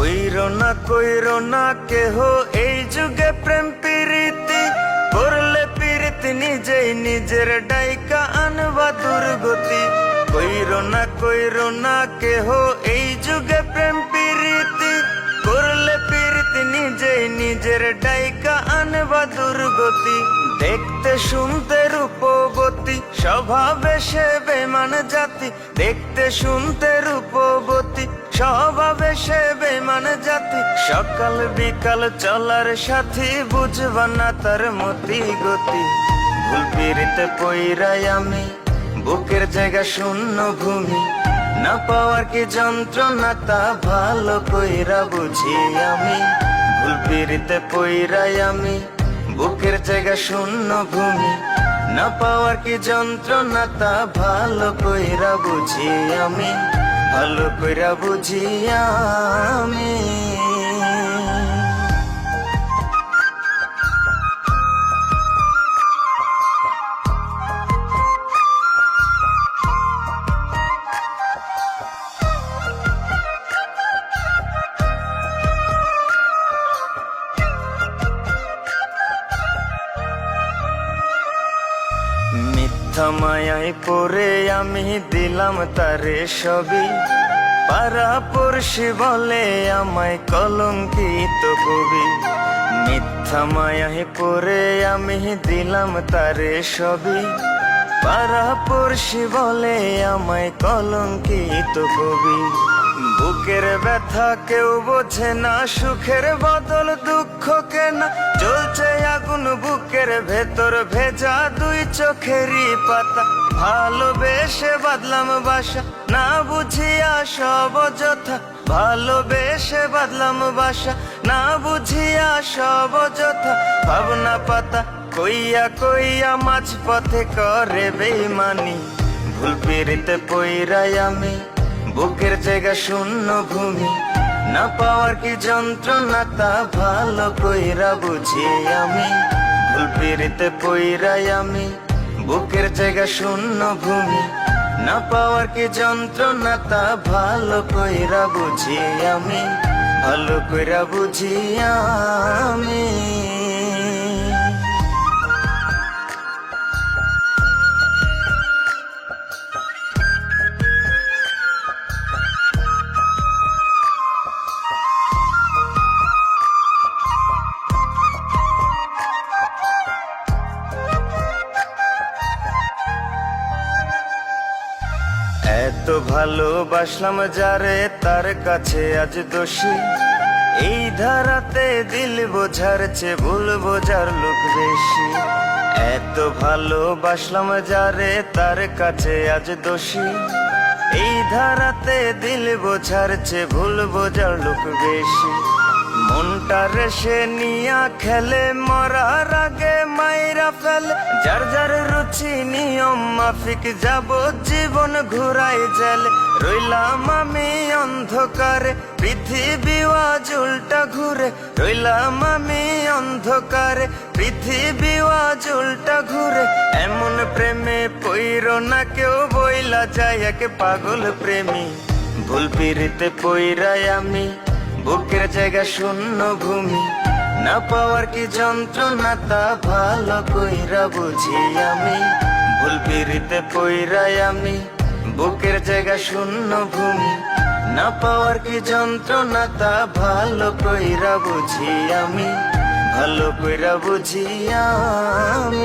কইরো না কেহ এই যুগে প্রেম প্রীতি, করলে প্রীতি নিজেই নিজের ডাইকা আনবা দুর্গতি। কইরো না কেহ এই যুগে প্রেম প্রীতি, করলে প্রীতি নিজেই নিজের ডাইকা আনবা দুর্গতি। দেখতে শুনতে রূপবতী, স্বভাবে সে বেমান জাতি। দেখতে শুনতে রূপবতী, স্বভাবে সে বেমান জাতি। সকাল বিকাল চলার সাথী, বুঝবা না তার মতি গতি। ভুল পীড়িতে পইরাই আমি, বুকের জায়গা শূন্য ভূমি। না পাওয়ার কি যন্ত্রণা তা ভালো কইরা বুঝি আমি। ভুল পীড়িতে পইরাই আমি, বুকের জায়গা শূন্য ভূমি। না পাওয়ার কি যন্ত্রণা তা ভালো কইরা বুঝি আমি। ভালো কইরা বুঝি আমি। মিথ্যা মায়ায় পড়ে আমি দিলাম তারে সবই। পাড়া পড়শি বলে আমায় কলঙ্কিত কবি। মিথ্যা মায়ায় পড়ে আমি দিলাম তারে সবই। পাড়া পড়শি বলে আমায় কলঙ্কিত কবি। বুকের ব্যথা কেউ বোঝে না, সুখের বদল দুঃখ কেনা। জ্বলছে আগুন বুকের ভেতর, ভেজা দুই চোখেরই পাতা। ভালোবেসে বাদলাম বাসা, না বুঝিয়া সব অযথা। ভালোবেসে বাদলাম বাসা, না বুঝিয়া সব অযথা। ভাবনা পাতা কইয়া মাঝ পথে করে বেইমানি। ভুল পীড়িতে পইরাই আমি, বুকের জায়গা শূন্য ভূমি। না পাওয়ার কি যন্ত্রণা তা ভালো কইরা বুঝি আমি। ভুল পীড়িতে পইরাই আমি, বুকের জায়গা শূন্য ভূমি। না পাওয়ার কি যন্ত্রণা তা ভালো কইরা বুঝি আমি। ভালো কইরা বুঝি আমি। এত ভালোবাসলাম যারে, তার কাছে আজ দোষী। এই ধারাতে দিল বোঝার চেয়ে ভুল বোঝার লোক বেশি। এত ভালোবাসলাম যারে, তার কাছে আজ দোষী। এই ধারাতে দিল বোঝার চেয়ে ভুল বোঝার লোক বেশি। মনটা রেসে নিয়া খেলে, মরার আগে মাইরা ফেলে। যার যার রুচি নিয়ম মাফিক, যাব জীবন ঘুরাই জেলে। রইলাম আমি অন্ধকারে, পৃথিবী আজ উল্টা ঘুরে। রইলাম আমি অন্ধকারে, পৃথিবী আজ উল্টা ঘুরে। এমন প্রেমে পইরো না কেউ, বইলা যায় এক পাগল প্রেমী। ভুল পীড়িতে পইরাই আমি, বুকের জায়গা শূন্য ভূমি। না পাওয়ার কি যন্ত্রণা তা ভালো কইরা বুঝি আমি। ভুল পীড়িতে পইরাই আমি, বুকের জায়গা শূন্য ভূমি। না পাওয়ার কি যন্ত্রণা তা ভালো কইরা বুঝি আমি। ভালো কইরা বুঝি আমি।